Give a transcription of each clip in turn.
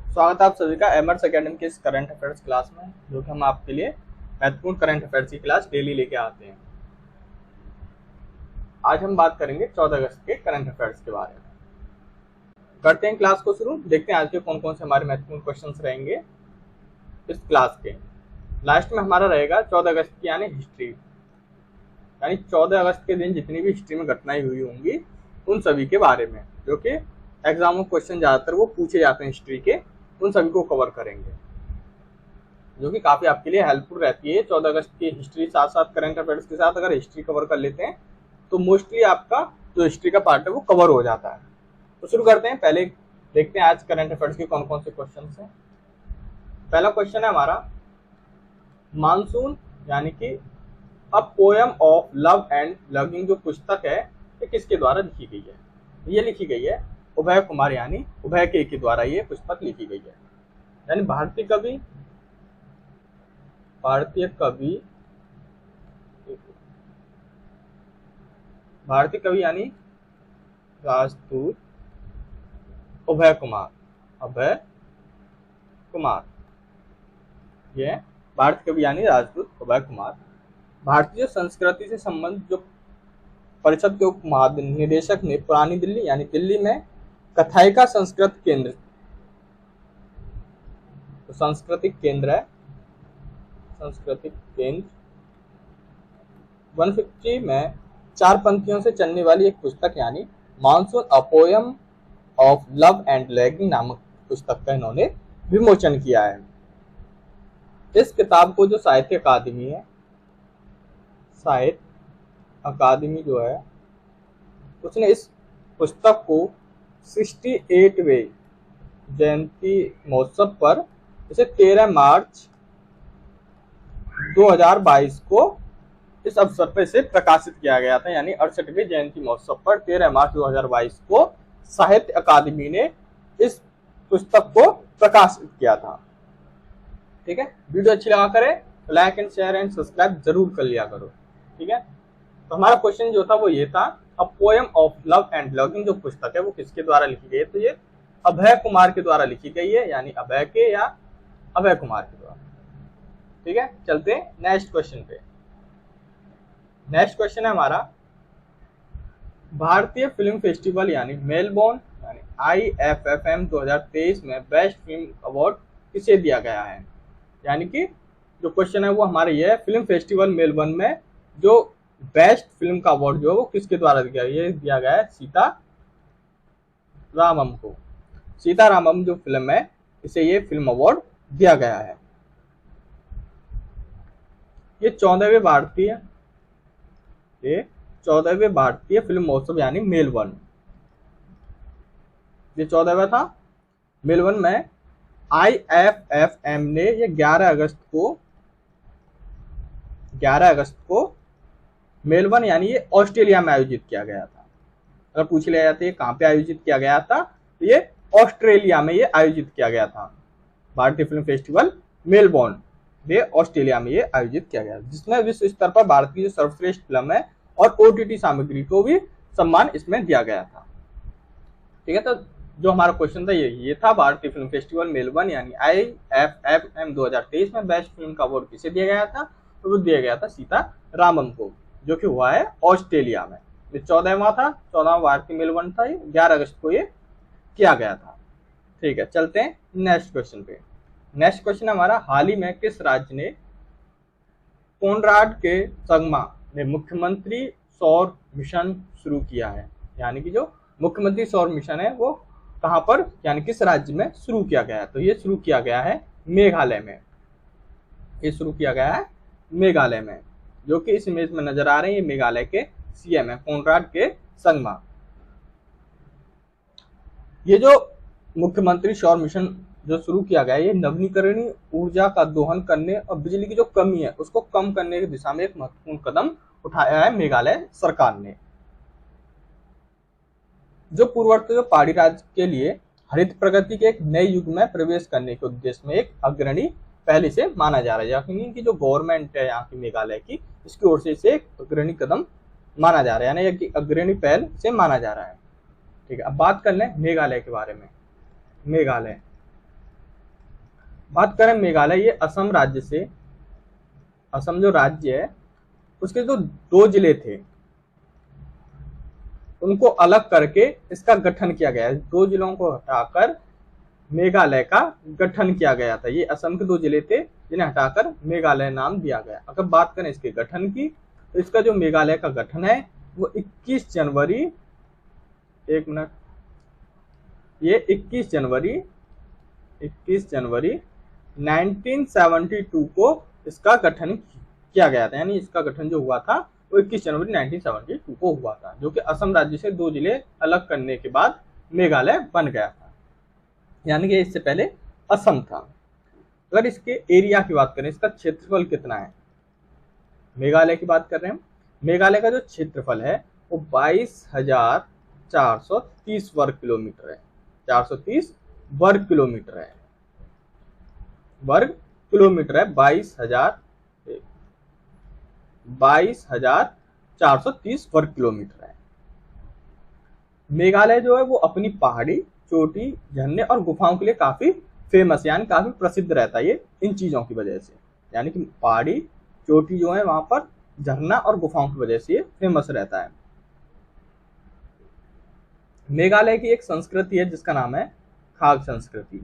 स्वागत है आप सभी का एमर्स एकेडमी के इस करंट अफेयर्स क्लास में, जो कि हम आपके लिए महत्वपूर्ण करंट अफेयर्स की क्लास डेली लेके आते हैं। आज हम बात करेंगे 14 अगस्त के करंट अफेयर्स के बारे में। करते हैं क्लास को शुरू। देखते हैं आज के कौन कौन से हमारे महत्वपूर्ण क्वेश्चंस रहेंगे इस क्लास के। लास्ट में हमारा रहेगा 14 अगस्त की यानी हिस्ट्री, यानी 14 अगस्त के दिन जितनी भी हिस्ट्री में घटनाएं हुई होंगी उन सभी के बारे में, जो कि एग्जाम में क्वेश्चन ज्यादातर वो पूछे जाते हैं हिस्ट्री के, उन सभी को कवर करेंगे, जो कि काफी आपके लिए हेल्पफुल रहती है। 14 अगस्त की हिस्ट्री साथ साथ करंट अफेयर्स के साथ अगर हिस्ट्री कवर कर लेते हैं तो मोस्टली आपका जो हिस्ट्री का पार्ट है वो कवर हो जाता है। तो शुरू करते हैं। पहले देखते हैं आज करंट अफेयर्स के कौन कौन से क्वेश्चन हैं। पहला क्वेश्चन है हमारा, मानसून यानी कि a poem of love and loving जो पुस्तक है ये किसके द्वारा लिखी गई है? ये लिखी गई है उभय कुमार यानी उभय के द्वारा ये पुस्तक लिखी गई है। यानी भारतीय कवि यानी राजपूत उभय कुमार, ये भारतीय कवि यानी राजपूत उभय कुमार। भारतीय संस्कृति से संबंधित जो परिषद के उप महानिदेशक ने पुरानी दिल्ली यानी दिल्ली में कथायिका सांस्कृतिक केंद्र, तो सांस्कृतिक केंद्र 150 में 4 पंक्तियों से चलने वाली एक पुस्तक यानी monsoon a poem of love and loving नामक पुस्तक का इन्होंने विमोचन किया है। इस किताब को जो साहित्य अकादमी जो है उसने इस पुस्तक को 68वें जयंती महोत्सव पर इसे 13 मार्च 2022 को इस अवसर पर इसे प्रकाशित किया गया था। यानी 68वें जयंती महोत्सव पर 13 मार्च 2022 को साहित्य अकादमी ने इस पुस्तक को प्रकाशित किया था। ठीक है, वीडियो अच्छी लगा करे तो like and share and subscribe जरूर कर लिया करो। ठीक है, तो हमारा क्वेश्चन जो था वो ये था, a poem of love and loving जो पुस्तक है वो किसके द्वारा लिखी गई है? तो ये अभय कुमार के द्वारा लिखी गई है, यानी अभय के या अभय कुमार के द्वारा। ठीक है, चलते हैं नेक्स्ट क्वेश्चन पे। नेक्स्ट क्वेश्चन है हमारा, भारतीय फिल्म फेस्टिवल यानी मेलबोर्न यानी IFFM 2023 में बेस्ट फिल्म अवार्ड किसे दिया गया है? यानी कि जो क्वेश्चन है वो हमारे ये फिल्म फेस्टिवल मेलबोर्न में जो बेस्ट फिल्म का अवार्ड जो है वो किसके द्वारा दिया गया? ये दिया गया है सीतारामम को। सीतारामम जो फिल्म है इसे ये फिल्म अवार्ड दिया गया है। ये 14वें भारतीय फिल्म महोत्सव यानी मेलबर्न, ये 14वां था। मेलबर्न में IFFM ने ये 11 अगस्त को मेलबर्न यानी ये ऑस्ट्रेलिया में आयोजित किया गया था। अगर पूछ लिया जाता है कहाँ पे आयोजित किया गया था, तो ये ऑस्ट्रेलिया में ये आयोजित किया गया था। भारतीय फिल्म फेस्टिवल मेलबोर्न ये ऑस्ट्रेलिया में ये आयोजित किया गया, जिसमें विश्व स्तर पर भारत की जो सर्वश्रेष्ठ फिल्म है और OTT सामग्री को भी सम्मान इसमें दिया गया था। ठीक है, तो जो हमारा क्वेश्चन था ये था, भारतीय फिल्म फेस्टिवल मेलबर्न यानी IFFM 2023 में बेस्ट फिल्म का अवार्ड किसे दिया गया था? तो वो दिया गया था सीतारामम को, जो कि हुआ है ऑस्ट्रेलिया में। ये 14वां था, 14वां भारतीय मेलबर्न था, 11 अगस्त को ये किया गया था। ठीक है, चलते हैं नेक्स्ट क्वेश्चन पे। नेक्स्ट क्वेश्चन हमारा, हाल ही में किस राज्य ने कोनराड के संगमा ने मुख्यमंत्री सौर मिशन शुरू किया है? यानी कि जो मुख्यमंत्री सौर मिशन है वो कहां पर यानी किस राज्य में शुरू किया गया है? तो ये शुरू किया गया है मेघालय में। ये शुरू किया गया है मेघालय में, जो कि इस इमेज में नजर आ रहे हैं। ये मेघालय के CM है कोनराड के संगमा। ये जो मुख्यमंत्री सौर मिशन जो शुरू किया गया है ये नवीकरणीय ऊर्जा का दोहन करने और बिजली की जो कमी है उसको कम करने की दिशा में एक महत्वपूर्ण कदम उठाया है मेघालय सरकार ने। जो पूर्वोत्तर जो पहाड़ी राज्य के लिए हरित प्रगति के एक नए युग में प्रवेश करने के उद्देश्य में एक अग्रणी पहले से माना जा रहा है। यानी कि जो गवर्नमेंट है यहाँ की मेघालय की, इसकी ओर से इसे एक अग्रणी कदम माना जा रहा है, यानी कि अग्रणी पहल से माना जा रहा है। ठीक है, अब बात कर लें मेघालय के बारे में। बात करें मेघालय, ये असम राज्य से, असम जो राज्य है उसके जो 2 जिले थे उनको अलग करके इसका गठन किया गया है। 2 जिलों को हटाकर मेघालय का गठन किया गया था। ये असम के 2 जिले थे जिन्हें हटाकर मेघालय नाम दिया गया। अगर बात करें इसके गठन की, तो इसका जो मेघालय का गठन है वो 21 जनवरी, एक मिनट, ये 21 जनवरी 1972 को इसका गठन किया गया था। यानी इसका गठन जो हुआ था वो 21 जनवरी 1972 को हुआ था, जो कि असम राज्य से 2 जिले अलग करने के बाद मेघालय बन गया था। यानी कि इससे पहले असम था। अगर इसके एरिया की बात करें, इसका क्षेत्रफल कितना है, मेघालय की बात कर रहे हैं, मेघालय का जो क्षेत्रफल है वो 22,430 वर्ग किलोमीटर है। 430 वर्ग किलोमीटर है, 22,430 वर्ग किलोमीटर है। मेघालय जो है वो अपनी पहाड़ी, चोटी, झरने और गुफाओं के लिए काफी फेमस, यानी काफी प्रसिद्ध रहता है ये इन चीजों की वजह से। यानी कि पहाड़ी, चोटी जो है वहां पर झरना और गुफाओं की वजह से ये फेमस रहता है। मेघालय की एक संस्कृति है जिसका नाम है खाग संस्कृति।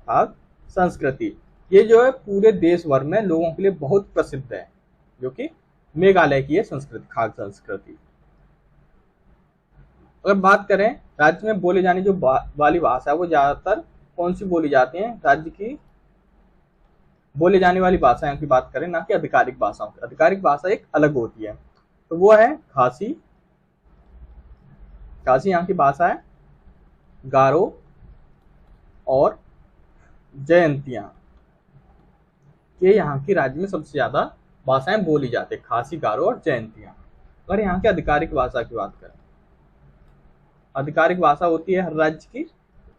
खाग संस्कृति ये जो है पूरे देश भर में लोगों के लिए बहुत प्रसिद्ध है, जो कि मेघालय की है संस्कृति, खाग संस्कृति। अगर बात करें राज्य में बोली जाने जो वाली भाषा है वो ज्यादातर कौन सी बोली जाती है, राज्य की बोले जाने वाली भाषाओं की बात करें, ना कि आधिकारिक भाषाओं की। आधिकारिक भाषा एक अलग होती है, तो वो है खासी। खासी यहाँ की भाषा है, गारो और जयंतिया, ये यहाँ की राज्य में सबसे ज्यादा भाषाएं बोली जाती है, खासी, गारो और जयंतिया। अगर यहाँ की आधिकारिक भाषा की बात करें, आधिकारिक भाषा होती है हर राज्य की।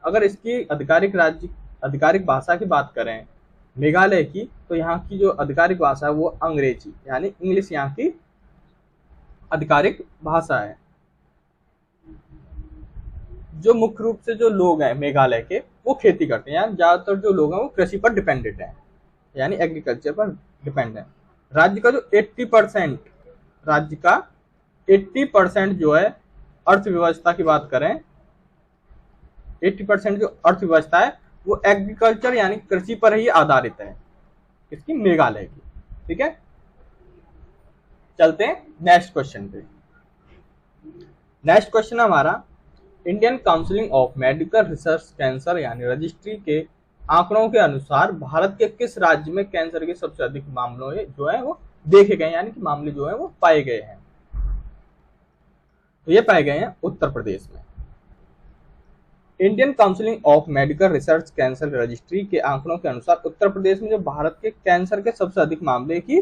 अगर इसकी आधिकारिक भाषा की बात करें मेघालय की, तो यहाँ की जो आधिकारिक भाषा है वो अंग्रेजी यानी इंग्लिश यहाँ की आधिकारिक भाषा है। जो मुख्य रूप से जो लोग हैं मेघालय के वो खेती करते हैं, यानी ज्यादातर जो लोग हैं वो कृषि पर डिपेंडेंट हैं, यानी एग्रीकल्चर पर डिपेंड है। राज्य का जो 80%, राज्य का 80% जो है अर्थव्यवस्था की बात करें, 80% जो अर्थव्यवस्था है वो एग्रीकल्चर यानी कृषि पर ही आधारित है, इसकी मेघालय की। ठीक है, चलते हैं नेक्स्ट क्वेश्चन पे। नेक्स्ट क्वेश्चन हमारा, Indian council of medical research cancer यानी रजिस्ट्री के आंकड़ों के अनुसार भारत के किस राज्य में कैंसर के सबसे अधिक मामलों जो है वो देखे गए, यानी कि मामले जो है वो पाए गए हैं। तो ये पाए गए हैं उत्तर प्रदेश में। Indian council of medical research cancer registry के आंकड़ों के अनुसार उत्तर प्रदेश में जो भारत के कैंसर के सबसे अधिक मामले की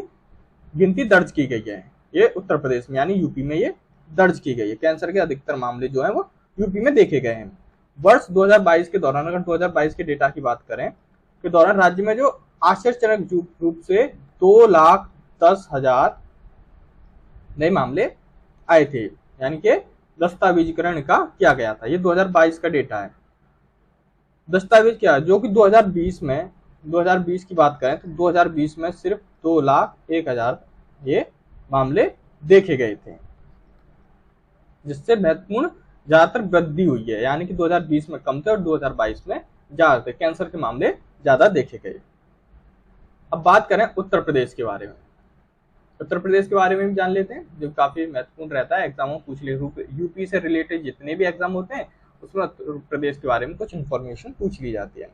गिनती दर्ज की गई है, ये उत्तर प्रदेश में यानी यूपी में ये दर्ज की गई है। कैंसर के अधिकतर मामले जो है वो यूपी में देखे गए हैं। वर्ष 2022 के दौरान, अगर 2022 के डेटा की बात करें, के दौरान राज्य में जो आश्चर्यजनक रूप से 2,10,000 नए मामले आए थे, यानी कि दस्तावेजीकरण का किया गया था। ये 2022 का डेटा है। दस्तावेज क्या है, जो कि 2020 की बात करें तो 2020 में सिर्फ 2,01,000 ये मामले देखे गए थे, जिससे महत्वपूर्ण ज्यादातर वृद्धि हुई है, यानी कि 2020 में कम थे और 2022 में ज्यादा थे, कैंसर के मामले ज्यादा देखे गए। अब बात करें उत्तर प्रदेश के बारे में। उत्तर प्रदेश के बारे में भी जान लेते हैं, जो काफी महत्वपूर्ण रहता है, एग्जामों पूछ ले। यूपी से रिलेटेड जितने भी एग्जाम होते हैं उसमें उत्तर प्रदेश के बारे में कुछ इंफॉर्मेशन पूछ ली जाती है।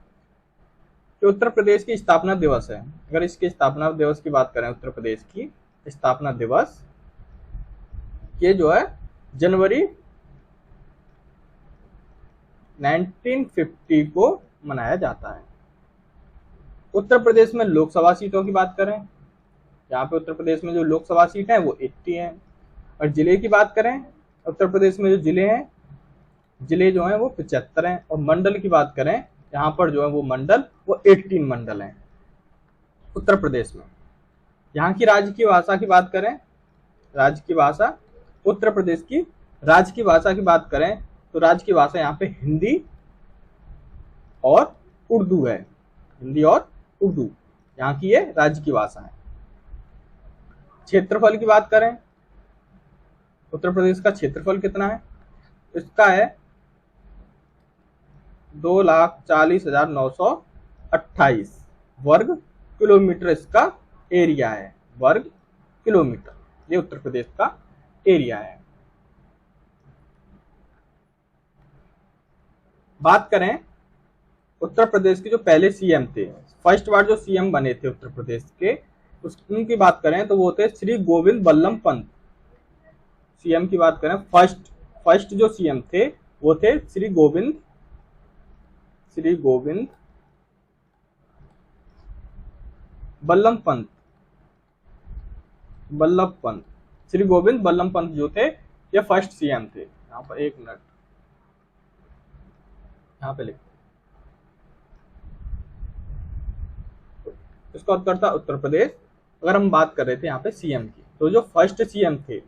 तो उत्तर प्रदेश की स्थापना दिवस है, अगर इसके स्थापना दिवस की बात करें, उत्तर प्रदेश की स्थापना दिवस ये जो है जनवरी 1950 को मनाया जाता है। उत्तर प्रदेश में लोकसभा सीटों की बात करें, यहाँ पे उत्तर प्रदेश में जो लोकसभा सीट है वो 80 है। और जिले की बात करें, उत्तर प्रदेश में जो जिले हैं, जिले जो हैं वो 75 हैं। और मंडल की बात करें, यहाँ पर जो है वो मंडल वो 18 मंडल हैं उत्तर प्रदेश में। यहाँ की राज्य की भाषा की बात करें, राज्य की भाषा, उत्तर प्रदेश की राज्य की भाषा की बात करें तो राज्य की भाषा यहाँ पे हिंदी और उर्दू है, हिंदी और उर्दू यहाँ की ये राज्य की भाषा है। क्षेत्रफल की बात करें, उत्तर प्रदेश का क्षेत्रफल कितना है? इसका है 2,40,928 वर्ग किलोमीटर इसका एरिया है, वर्ग किलोमीटर, ये उत्तर प्रदेश का एरिया है। बात करें उत्तर प्रदेश के जो पहले सीएम थे, फर्स्ट बार जो सीएम बने थे उत्तर प्रदेश के, उनकी बात करें तो वो थे श्री गोविंद बल्लभ पंत। सीएम की बात करें, फर्स्ट जो सीएम थे वो थे श्री गोविंद बल्लभ पंत। श्री गोविंद बल्लभ पंत जो थे ये फर्स्ट सीएम थे। यहाँ पर एक मिनट, यहाँ पे लिखो, इसका उत्तर था उत्तर प्रदेश। अगर हम बात कर रहे थे यहाँ पे सीएम की, तो जो फर्स्ट सीएम थे,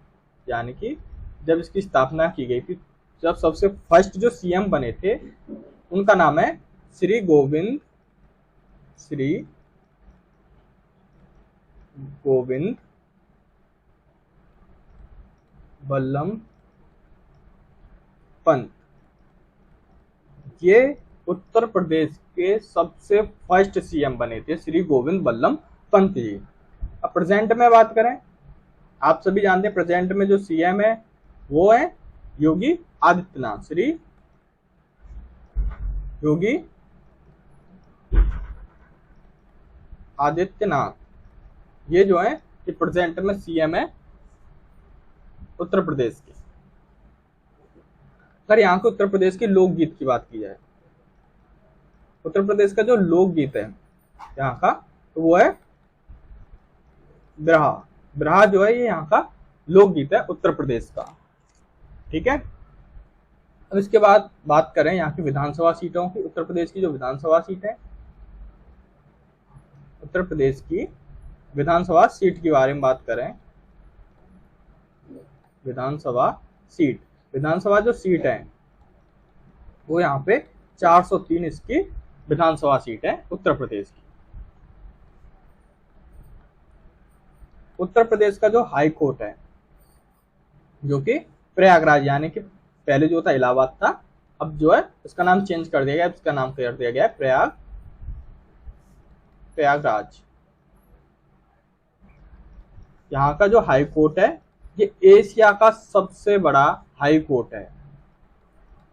यानी कि जब इसकी स्थापना की गई थी, जब सबसे फर्स्ट जो सीएम बने थे, उनका नाम है श्री गोविंद बल्लभ पंत। ये उत्तर प्रदेश के सबसे फर्स्ट सीएम बने थे, श्री गोविंद बल्लभ पंत जी। अब प्रेजेंट में बात करें, आप सभी जानते हैं प्रेजेंट में जो सीएम है वो है योगी आदित्यनाथ, श्री योगी आदित्यनाथ। ये जो है ये प्रेजेंट में सीएम है उत्तर प्रदेश के। अगर यहाँ के उत्तर प्रदेश के लोकगीत की बात की जाए, उत्तर प्रदेश का जो लोकगीत है यहाँ का, तो वो है बिरहा। बिरहा जो है ये यहाँ का लोकगीत है उत्तर प्रदेश का। ठीक है, अब इसके बाद बात करें यहाँ की विधानसभा सीटों की। उत्तर प्रदेश की जो विधानसभा सीट है, उत्तर प्रदेश की विधानसभा सीट के बारे में बात करें, विधानसभा जो सीट है वो यहाँ पे 403 इसकी विधानसभा सीट है उत्तर प्रदेश की। उत्तर प्रदेश का जो हाई कोर्ट है, जो कि प्रयागराज, यानी कि पहले जो था इलाहाबाद था, अब जो है इसका नाम चेंज कर दिया गया, इसका नाम कर दिया गया है प्रयागराज। यहाँ का जो हाई कोर्ट है ये एशिया का सबसे बड़ा हाई कोर्ट है।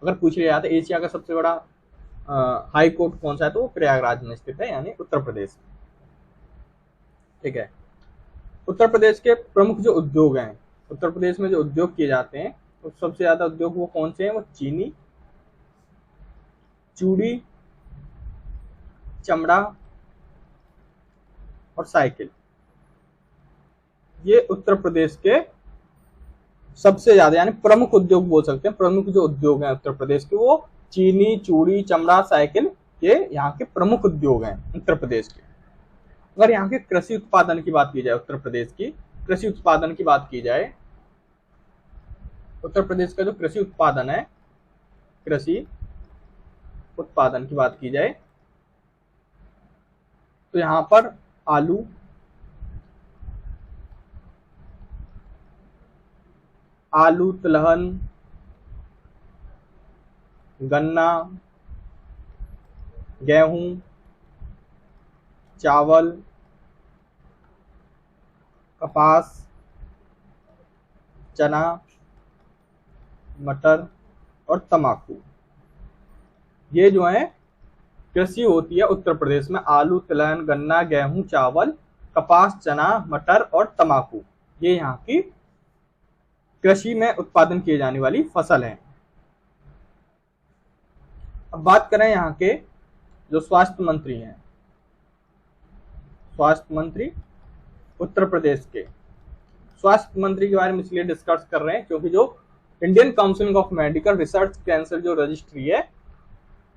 अगर पूछ लिया जाता है एशिया का सबसे बड़ा हाई कोर्ट कौन सा है, तो वो प्रयागराज में स्थित है, यानी उत्तर प्रदेश में। ठीक है, उत्तर प्रदेश के प्रमुख जो उद्योग हैं, उत्तर प्रदेश में जो उद्योग किए जाते हैं, तो सबसे ज्यादा उद्योग वो कौन से हैं? वो चीनी, चूड़ी, चमड़ा और साइकिल। ये उत्तर प्रदेश के सबसे ज्यादा, यानी प्रमुख उद्योग बोल सकते हैं। प्रमुख जो उद्योग हैं उत्तर प्रदेश के, वो चीनी, चूड़ी, चमड़ा, साइकिल, ये यहाँ के प्रमुख उद्योग हैं उत्तर प्रदेश के। अगर यहाँ के कृषि उत्पादन की बात की जाए, उत्तर प्रदेश की कृषि उत्पादन की बात की जाए, उत्तर प्रदेश का जो कृषि उत्पादन है, कृषि उत्पादन की बात की जाए, तो यहाँ पर आलू, तिलहन, गन्ना, गेहूं, चावल, कपास, चना, मटर और तंबाकू, ये जो है कृषि होती है उत्तर प्रदेश में। आलू, तिलहन, गन्ना, गेहूं, चावल, कपास, चना, मटर और तंबाकू, ये यहाँ की कृषि में उत्पादन किए जाने वाली फसल है। अब बात करें यहाँ के जो स्वास्थ्य मंत्री हैं, स्वास्थ्य मंत्री उत्तर प्रदेश के, स्वास्थ्य मंत्री के बारे में इसलिए डिस्कस कर रहे हैं क्योंकि जो Indian council of medical research cancer जो रजिस्ट्री है,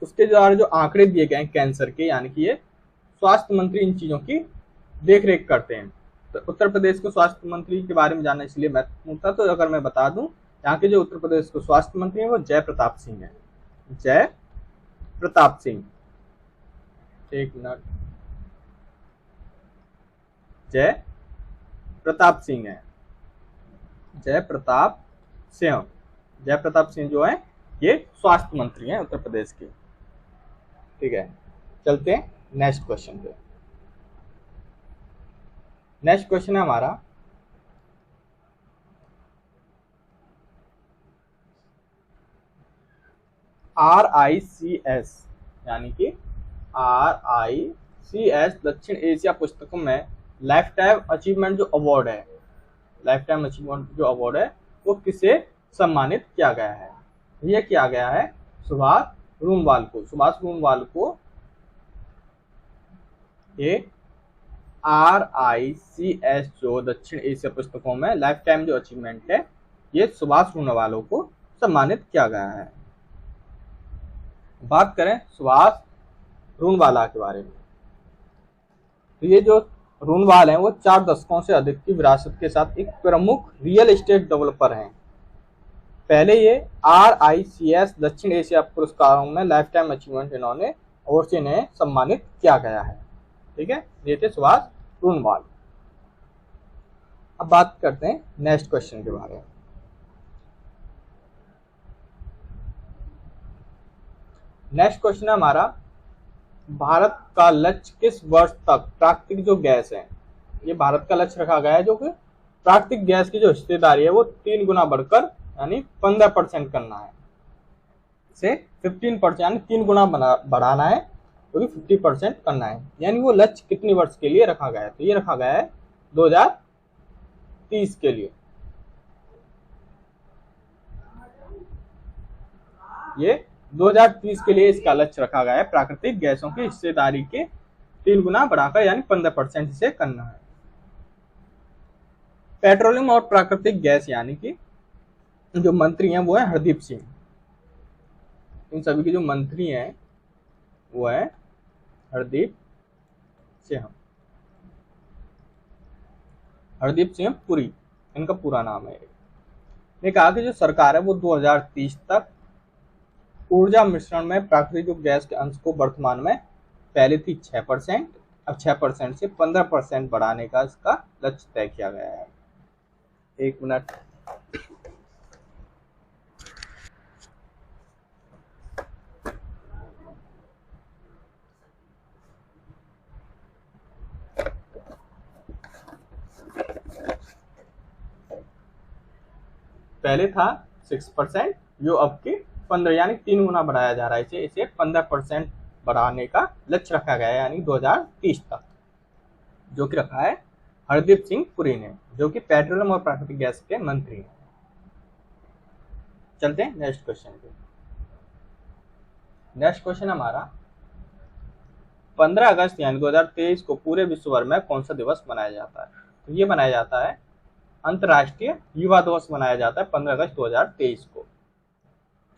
उसके द्वारा जो आंकड़े दिए गए हैं कैंसर के, यानी कि ये स्वास्थ्य मंत्री इन चीजों की देखरेख करते हैं। तो उत्तर प्रदेश के स्वास्थ्य मंत्री के बारे में जानना इसलिए महत्वपूर्ण था। तो अगर मैं बता दूं, यहाँ के जो उत्तर प्रदेश के स्वास्थ्य मंत्री हैं वो जय प्रताप सिंह है, जय प्रताप सिंह। एक मिनट, जय प्रताप सिंह है। जय प्रताप सिंह, जय प्रताप सिंह जो है ये स्वास्थ्य मंत्री हैं उत्तर प्रदेश के। ठीक है, चलते हैं नेक्स्ट क्वेश्चन पे। नेक्स्ट क्वेश्चन है हमारा, RICS यानी कि RICS दक्षिण एशिया पुस्तकों में लाइफ टाइम अचीवमेंट जो अवार्ड है, लाइफ टाइम अचीवमेंट जो अवार्ड है वो किसे सम्मानित किया गया है? ये किया गया है सुभाष रूंगवाल को। सुभाष रूंगवाल को ये RICS जो दक्षिण एशिया पुस्तकों में लाइफ टाइम जो अचीवमेंट है ये सुभाष रूंगवाल को सम्मानित किया गया है। बात करें सुभाष रूंगवाला के बारे में, तो ये जो रूंगवाल हैं वो 4 दशकों से अधिक की विरासत के साथ एक प्रमुख रियल एस्टेट डेवलपर हैं। पहले ये RICS दक्षिण एशिया पुरस्कारों में लाइफ टाइम अचीवमेंट इन्होंने अवार्ड से इन्हें सम्मानित किया गया है। ठीक है, ये थे सुभाष रूंगवाल। अब बात करते हैं नेक्स्ट क्वेश्चन के बारे में। नेक्स्ट क्वेश्चन है हमारा, भारत का लक्ष्य किस वर्ष तक प्राकृतिक जो गैस है, ये भारत का लक्ष्य रखा गया है जो कि प्राकृतिक गैस की जो हिस्सेदारी है वो 3 गुना बढ़कर यानी 15% करना है, से 15% यानी 3 गुना बढ़ाना है, क्योंकि 50% करना है। यानी वो लक्ष्य कितनी वर्ष के लिए रखा गया है? तो ये रखा गया है 2030 के लिए। ये 2030 के लिए इसका लक्ष्य रखा गया है, प्राकृतिक गैसों की हिस्सेदारी के 3 गुना बढ़ाकर यानी 15% इसे करना है। पेट्रोलियम और प्राकृतिक गैस यानी कि जो मंत्री हैं वो है हरदीप सिंह। इन सभी के जो मंत्री हैं वो है हरदीप सिंह, हरदीप सिंह पुरी इनका पूरा नाम है। ने कहा कि जो सरकार है वो 2030 तक ऊर्जा मिश्रण में प्राकृतिक जो गैस के अंश को वर्तमान में पहले थी 6%, अब 6% से 15% बढ़ाने का इसका लक्ष्य तय किया गया है। एक मिनट, पहले था 6%, जो अब की 15 यानी 3 गुना बढ़ाया जा रहा है। इसे 15% बढ़ाने का लक्ष्य रखा गया है यानी 2030 तक, जो कि रखा है हरदीप सिंह पुरी ने, जो कि पेट्रोलियम और प्राकृतिक गैस के मंत्री हैं। चलते हैं नेक्स्ट क्वेश्चन पे। नेक्स्ट क्वेश्चन हमारा, 15 अगस्त यानी 2023 को पूरे विश्व भर में कौन सा दिवस मनाया जाता है? तो ये मनाया जाता है अंतर्राष्ट्रीय युवा दिवस मनाया जाता है 15 अगस्त 2023 को।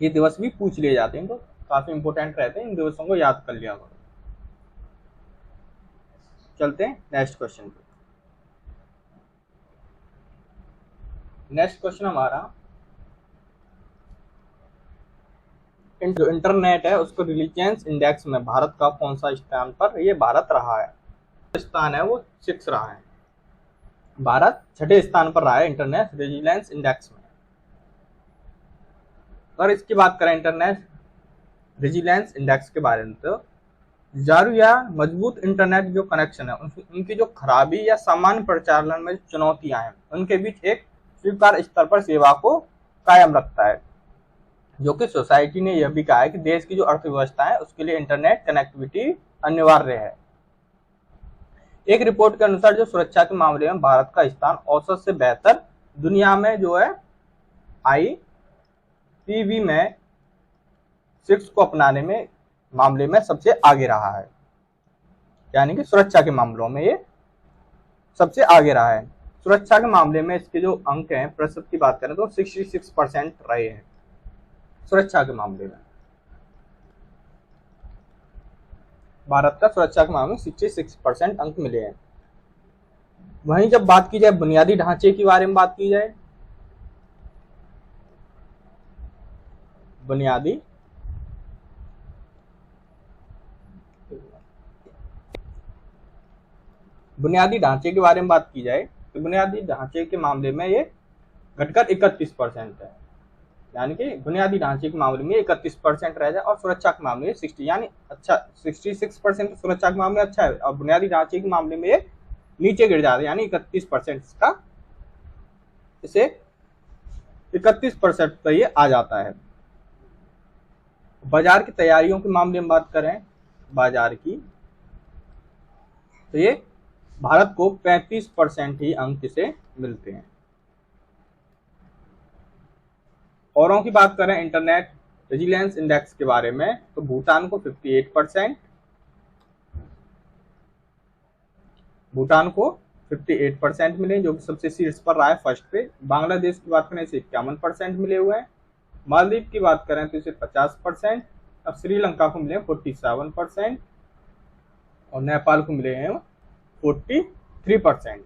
ये दिवस भी पूछ लिए जाते हैं तो काफी इंपोर्टेंट रहते हैं, इन दिवसों को याद कर लिया करो। चलते हैं नेक्स्ट क्वेश्चन पे। नेक्स्ट क्वेश्चन हमारा, जो इंटरनेट है उसको रिलीजियंस इंडेक्स में भारत का कौन सा स्थान पर ये भारत रहा है? स्थान है वो 6 रहा है, भारत 6ठे स्थान पर रहा है इंटरनेट रेजिलियंस इंडेक्स में। अगर इसकी बात करें इंटरनेट रेजिलियंस इंडेक्स के बारे में, तो जारू या मजबूत इंटरनेट जो कनेक्शन है उनकी जो खराबी या सामान्य परिचालन में चुनौतियां हैं उनके बीच एक स्वीकार्य स्तर पर सेवा को कायम रखता है, जो कि सोसाइटी ने यह भी कहा है कि देश की जो अर्थव्यवस्था है उसके लिए इंटरनेट कनेक्टिविटी अनिवार्य है। एक रिपोर्ट के अनुसार जो सुरक्षा के मामले में भारत का स्थान औसत से बेहतर दुनिया में जो है IPv में 6 को अपनाने में मामले में सबसे आगे रहा है, यानी कि सुरक्षा के मामलों में ये सबसे आगे रहा है। सुरक्षा के मामले में इसके जो अंक हैं प्रतिशत की बात करें तो 66% रहे हैं सुरक्षा के मामले में। भारत का सुरक्षा के मामले में 66% अंक मिले हैं। वहीं जब बात की जाए बुनियादी ढांचे के बारे में बात की जाए, बुनियादी बुनियादी ढांचे के बारे में बात की जाए तो बुनियादी ढांचे के मामले में ये घटकर 31% है, यानी कि बुनियादी ढांचे के मामले में 31% रह जाए और सुरक्षा के मामले में 60, यानी अच्छा 66% सुरक्षा के मामले में अच्छा है और बुनियादी ढांचे के मामले में ये नीचे गिर जाता है, यानी 31% का इसे 31% पर ये आ जाता है। बाजार की तैयारियों के मामले में बात करें बाजार की, तो ये भारत को 35% ही अंक इसे मिलते हैं। औरों की बात करें इंटरनेट रेजिलियंस इंडेक्स के बारे में, तो भूटान को 58%, भूटान को 58% मिले जो कि सबसे शीर्ष पर रहा है फर्स्ट पे। बांग्लादेश की बात करें इसे 51% मिले हुए हैं। मालदीव की बात करें तो इसे 50%, अब श्रीलंका को मिले 47% और नेपाल को मिले हैं 43%।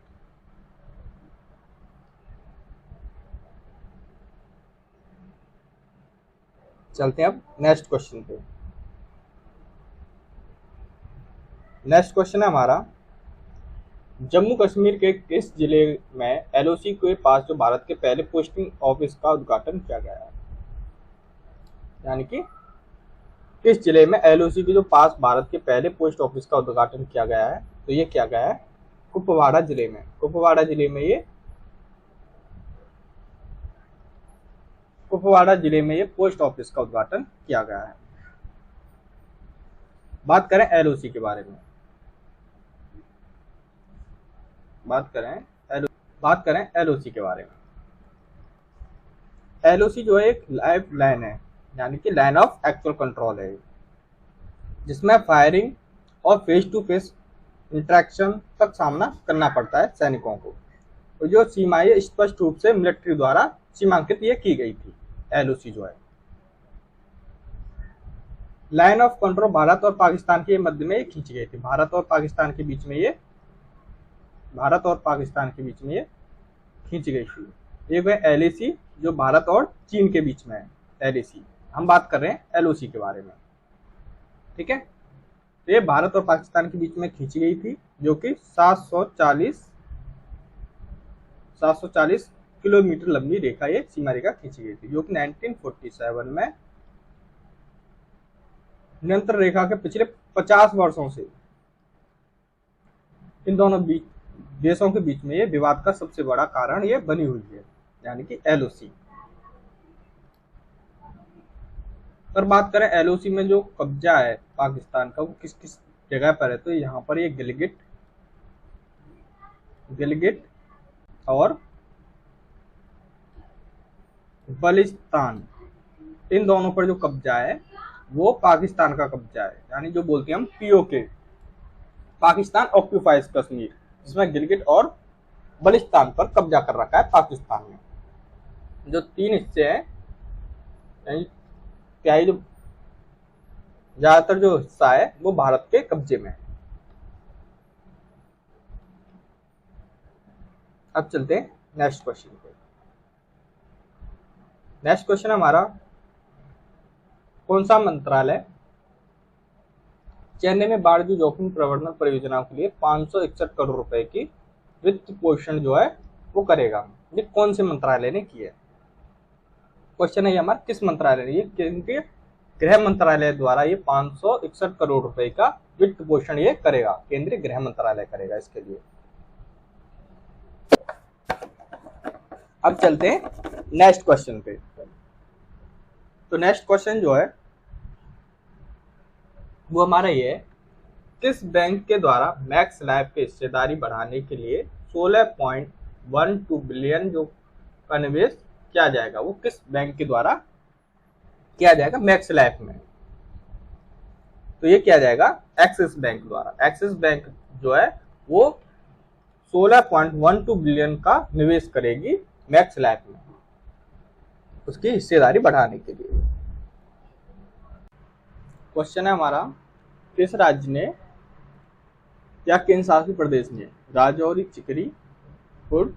चलते हैं अब नेक्स्ट क्वेश्चन पे। नेक्स्ट क्वेश्चन है हमारा, जम्मू कश्मीर के किस जिले में एलओसी के पास जो भारत के पहले पोस्टिंग ऑफिस का उद्घाटन किया गया है, यानी कि किस जिले में एलओसी के जो पास भारत के पहले पोस्ट ऑफिस का उद्घाटन किया गया है, तो ये किया गया है कुपवाड़ा जिले में। कुपवाड़ा जिले में ये पोस्ट ऑफिस का उद्घाटन किया गया है। बात करें एलओसी के बारे में, बात करें एलओसी के बारे में। एलओसी जो है एक लाइफ लाइन है, यानी कि लाइन ऑफ एक्चुअल कंट्रोल है, जिसमें फायरिंग और फेस टू फेस इंटरेक्शन तक सामना करना पड़ता है सैनिकों को। तो जो सीमाएं स्पष्ट रूप से मिलिट्री द्वारा सीमांकित ये की गई थी। एलओसी जो है लाइन ऑफ कंट्रोल भारत और पाकिस्तान के मध्य में खींची गई थी। भारत और पाकिस्तान के बीच में ये खींची गई थी। एक है एलएसी जो भारत और चीन के बीच में है, एलएसी। हम बात कर रहे हैं एलओसी के बारे में, ठीक है। तो ये भारत और पाकिस्तान के बीच में खींची गई थी, जो कि 740 किलोमीटर लंबी रेखा, ये सीमा रेखा खींची गई थी, जो कि 1947 में नियंत्रण रेखा के पिछले 50 वर्षों से इन दोनों देशों के बीच में ये विवाद का सबसे बड़ा कारण ये बनी हुई है, यानी कि एलओसी। अगर बात करें एलओसी में जो कब्जा है पाकिस्तान का, वो किस किस जगह पर है, तो यहाँ पर ये गिलगिट और बलिस्तान, इन दोनों पर जो कब्जा है वो पाकिस्तान का कब्जा है, यानी जो बोलते हैं हम पीओके, पाकिस्तान ऑक्यूपाइज कश्मीर, जिसमें गिलगिट और बलिस्तान पर कब्जा कर रखा है पाकिस्तान ने। जो 3 हिस्से हैं, यानी जो ज्यादातर जो हिस्सा है वो भारत के कब्जे में है। अब चलते हैं नेक्स्ट क्वेश्चन पे। नेक्स्ट क्वेश्चन हमारा, कौन सा मंत्रालय चेन्नई में बाढ़ जोखिम प्रबंधन परियोजना के लिए 561 करोड़ रुपए की वित्त पोषण जो है वो करेगा? ये कौन से मंत्रालय ने किया? क्वेश्चन है ये हमारा, किस मंत्रालय ने? ये केंद्रीय गृह मंत्रालय द्वारा ये 561 करोड़ रुपए का वित्त पोषण ये करेगा, केंद्रीय गृह मंत्रालय करेगा इसके लिए। अब चलते हैं नेक्स्ट क्वेश्चन पे। तो नेक्स्ट क्वेश्चन जो है वो हमारा ये है, किस बैंक के द्वारा मैक्स लाइफ की हिस्सेदारी बढ़ाने के लिए 16.12 बिलियन जो का निवेश किया जाएगा, वो किस बैंक के द्वारा किया जाएगा मैक्स लाइफ में? तो ये किया जाएगा एक्सिस बैंक द्वारा। एक्सिस बैंक जो है वो 16.12 बिलियन का निवेश करेगी मैक्स लाइफ में, उसकी हिस्सेदारी बढ़ाने के लिए। क्वेश्चन है हमारा, किस राज्य ने या केंद्र शासित प्रदेश ने राजौरी चिकरी फूड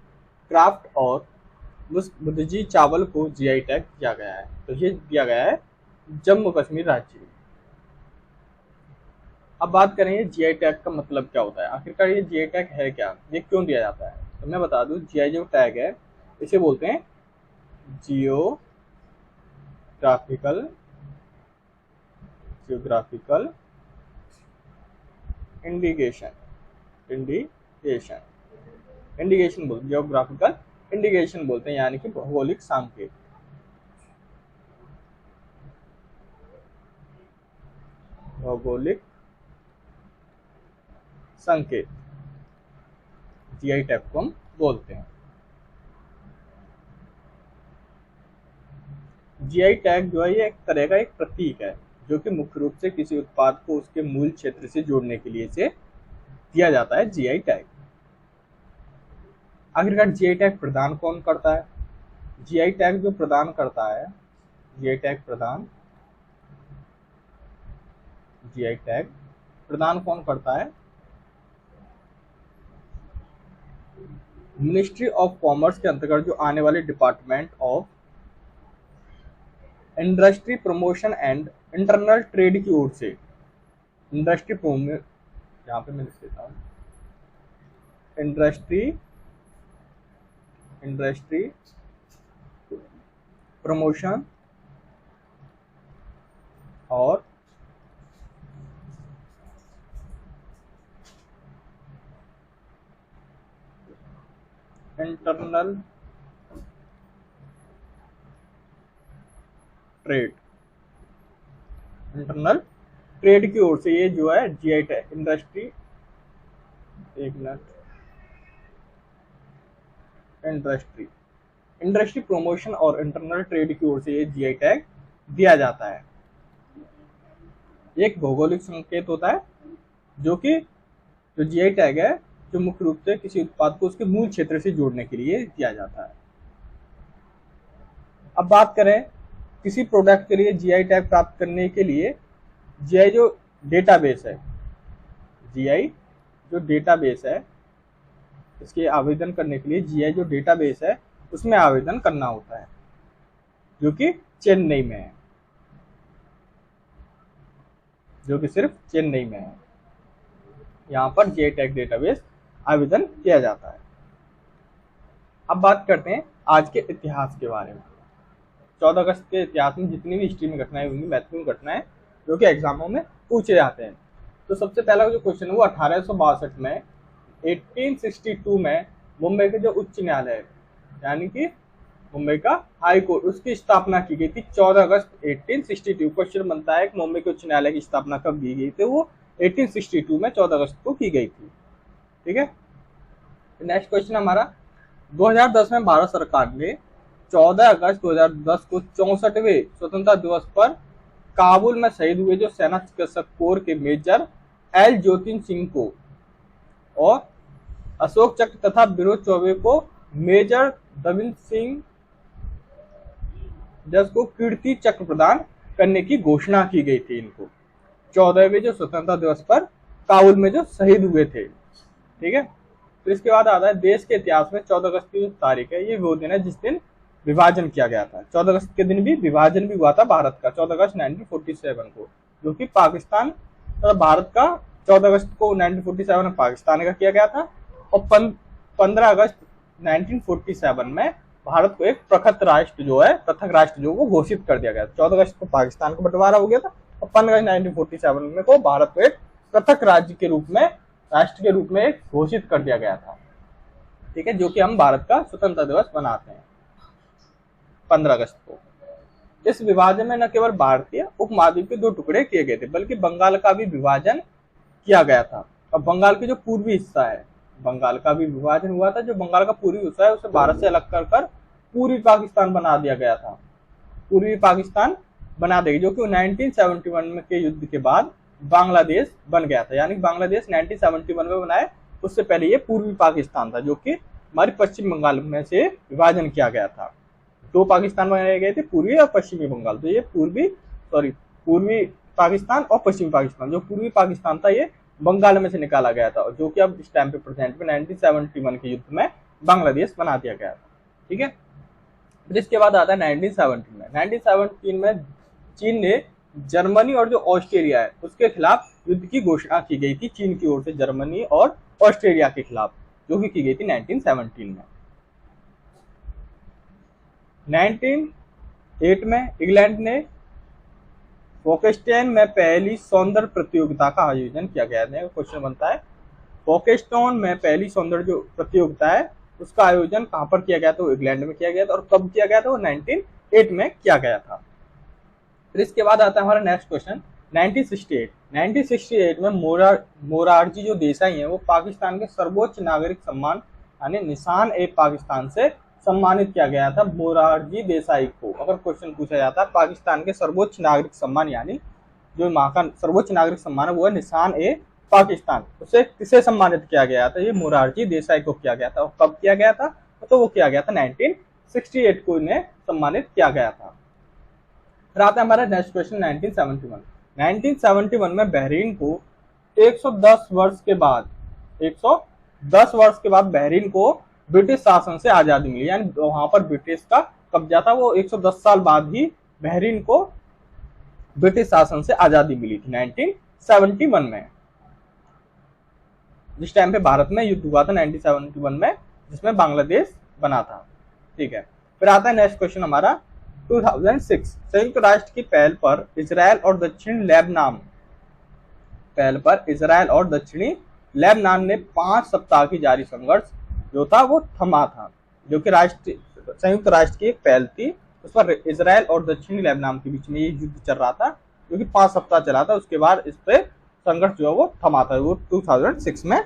क्राफ्ट और बुद्धजी चावल को जीआई टैग किया गया है? तो ये दिया गया है जम्मू कश्मीर राज्य में। अब बात करेंगे जीआई टैग का मतलब क्या होता है, आखिरकार ये जीआई टैग है क्या, ये क्यों दिया जाता है। तो मैं बता दूं, जीआई जो टैग है इसे बोलते हैं जियोग्राफिकल इंडिकेशन बोलते, जियोग्राफिकल इंडिकेशन बोलते हैं, यानी कि भौगोलिक संकेत। भौगोलिक संकेत जीआई टैग को हम बोलते हैं। जीआई टैग जो है ये एक तरह का एक प्रतीक है जो कि मुख्य रूप से किसी उत्पाद को उसके मूल क्षेत्र से जोड़ने के लिए से दिया जाता है जीआई टैग। आखिरकार जीआई टैग प्रदान कौन करता है, जीआई टैग जो प्रदान करता है, जीआई टैग प्रदान कौन करता है, मिनिस्ट्री ऑफ कॉमर्स के अंतर्गत जो आने वाले department of industry promotion and internal trade की ओर से, इंडस्ट्री यहाँ पे मैं लिख देता हूँ, इंडस्ट्री प्रमोशन और इंटरनल ट्रेड की ओर से ये जो है जीआई टैग इंडस्ट्री प्रमोशन और इंटरनल ट्रेड की ओर से ये जीआई टैग दिया जाता है। एक भौगोलिक संकेत होता है जो कि जो जीआई टैग है जो मुख्य रूप से किसी उत्पाद को उसके मूल क्षेत्र से जोड़ने के लिए दिया जाता है। अब बात करें किसी प्रोडक्ट के लिए जीआई टैग प्राप्त करने के लिए जीआई जो डेटाबेस है, जीआई जो डेटाबेस है, इसके आवेदन करने के लिए जीआई जो डेटाबेस है उसमें आवेदन करना होता है जो कि चेन्नई में है, जो कि सिर्फ चेन्नई में है। यहाँ पर जीआई टैग डेटाबेस आवेदन किया जाता है। अब बात करते हैं आज के इतिहास के बारे में। 14 अगस्त के इतिहास में जितनी भी हिस्ट्री में घटनाएं होंगी, महत्वपूर्ण घटनाएं जो कि एग्जामों में पूछे जाते हैं। तो सबसे पहला जो क्वेश्चन है वो 1862 में 1862 में मुंबई के जो उच्च न्यायालय है, यानी कि मुंबई का हाई कोर्ट, उसकी स्थापना की गई थी 14 अगस्त 1862। क्वेश्चन बनता है कि मुंबई के उच्च न्यायालय की स्थापना कब की गई थी, वो 1862 में 14 अगस्त को की गई थी। ठीक है, नेक्स्ट क्वेश्चन हमारा 2010 में भारत सरकार ने 14 अगस्त 2010 को 64वें स्वतंत्रता दिवस पर काबुल में शहीद हुए जो सेना चिकित्सक कोर के मेजर एल ज्योतिन सिंह को और अशोक चक्र तथा विनोद चौबे को मेजर दविन सिंह जस को कीर्ति चक्र प्रदान करने की घोषणा की गई थी। इनको 14वें जो स्वतंत्रता दिवस पर काबुल में जो शहीद हुए थे। ठीक है, तो इसके बाद आता है देश के इतिहास में 14 अगस्त की जो तारीख है ये वो दिन है जिस दिन विभाजन किया गया था। 14 अगस्त के दिन भी विभाजन भी हुआ था भारत का 14 अगस्त 1947 को, जो कि पाकिस्तान और भारत का 14 अगस्त को 1947 में पाकिस्तान का किया गया था और 15 अगस्त 1947 में भारत को एक पृथक राष्ट्र जो वो घोषित कर दिया गया। 14 अगस्त को पाकिस्तान का बंटवारा हो गया था और 15 अगस्त 1947 में को भारत को एक पृथक राज्य के रूप में, राष्ट्र के रूप में घोषित कर दिया गया था। ठीक है, जो कि हम भारत का स्वतंत्रता दिवस मनाते हैं 15 अगस्त को। इस विभाजन में न केवल भारतीय उपमहाद्वीप के 2 टुकड़े किए गए थे बल्कि बंगाल का भी विभाजन किया गया था। और बंगाल की जो पूर्वी हिस्सा है, बंगाल का भी विभाजन हुआ था। जो बंगाल का पूर्वी हिस्सा है उसे भारत से अलग कर पूर्वी पाकिस्तान बना दिया गया था, पूर्वी पाकिस्तान बना देगी, जो कि 1971 के युद्ध के बाद बांग्लादेश बन गया था। यानी बांग्लादेश 1971 में बनाए, उससे पहले ये पूर्वी पाकिस्तान था जो कि हमारी पश्चिम बंगाल में से विभाजन किया गया था। 2 पाकिस्तान बनाए गए थे, पूर्वी और पश्चिमी बंगाल। तो ये पूर्वी पाकिस्तान और पश्चिमी पाकिस्तान, जो पूर्वी पाकिस्तान था ये बंगाल में से निकाला गया था, जो कि अब इस टाइम पे प्रेजेंट में 1971 के युद्ध में बांग्लादेश बना दिया गया था। ठीक है, फिर इसके बाद आता है 1917 में। 1917 में चीन ने जर्मनी और जो ऑस्ट्रेलिया है उसके खिलाफ युद्ध की घोषणा की गई थी चीन की ओर से जर्मनी और ऑस्ट्रेलिया के खिलाफ, जो की गई थी 1917 में। 1908 में इंग्लैंड ने फोकेस्टोन में पहली सौंदर्य प्रतियोगिता का आयोजन किया गया है। क्वेश्चन बनता है फोकेस्टोन में पहली सौंदर्य जो प्रतियोगिता है उसका आयोजन कहां पर किया गया था? वो इंग्लैंड में किया गया था। और कब किया गया था? वो 1908 में किया गया था। फिर इसके बाद आता है हमारा नेक्स्ट क्वेश्चन 1968 में मोरारजी जो देसाई है वो पाकिस्तान के सर्वोच्च नागरिक सम्मान यानी निशान ए पाकिस्तान से सम्मानित किया गया था मोरारजी देसाई को। अगर क्वेश्चन पूछा जाता है पाकिस्तान के सर्वोच्च नागरिक सम्मान यानी जो वहां का सर्वोच्च नागरिक सम्मान है वो है निशान ए पाकिस्तान, उसे किसे सम्मानित किया गया था? ये मोरारजी देसाई को किया गया था। और कब किया गया था? तो वो किया गया था 1968 को इन्हें सम्मानित किया गया था। फिर आता है हमारा नेक्स्ट क्वेश्चन 1971 में बहरीन को 110 वर्ष के बाद बहरीन को ब्रिटिश शासन से आजादी मिली, यानी वहां पर ब्रिटिश का कब्जा था। वो 110 साल बाद ही बहरीन को ब्रिटिश शासन से आजादी मिली थी 1971 में, जिस टाइम पे भारत में युद्ध हुआ था 1971 में, जिसमें बांग्लादेश बना था। ठीक है, फिर आता है नेक्स्ट क्वेश्चन हमारा 2006 संयुक्त राष्ट्र की पहल पर इजराइल और दक्षिणी लेबनान ने 5 सप्ताह की जारी संघर्ष जो था वो थमा था, जो कि संयुक्त राष्ट्र की एक पहल थी। उस पर इजराइल और दक्षिणी लेबनान के बीच में ये युद्ध चल रहा था जो कि 5 सप्ताह चला था। उसके बाद इस पे संघर्ष जो है वो थमा था, वो 2006 में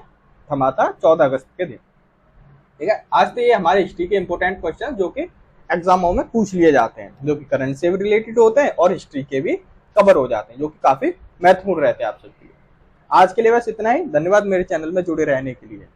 थमा था 14 अगस्त के दिन। ठीक है, आज तो ये हमारे हिस्ट्री के इंपोर्टेंट क्वेश्चन जो कि एग्जामों में पूछ लिए जाते हैं, जो कि करंट से भी रिलेटेड होते हैं और हिस्ट्री के भी कवर हो जाते हैं, जो कि काफी महत्वपूर्ण रहते हैं आप सबके लिए। आज के लिए बस इतना ही। धन्यवाद मेरे चैनल में जुड़े रहने के लिए।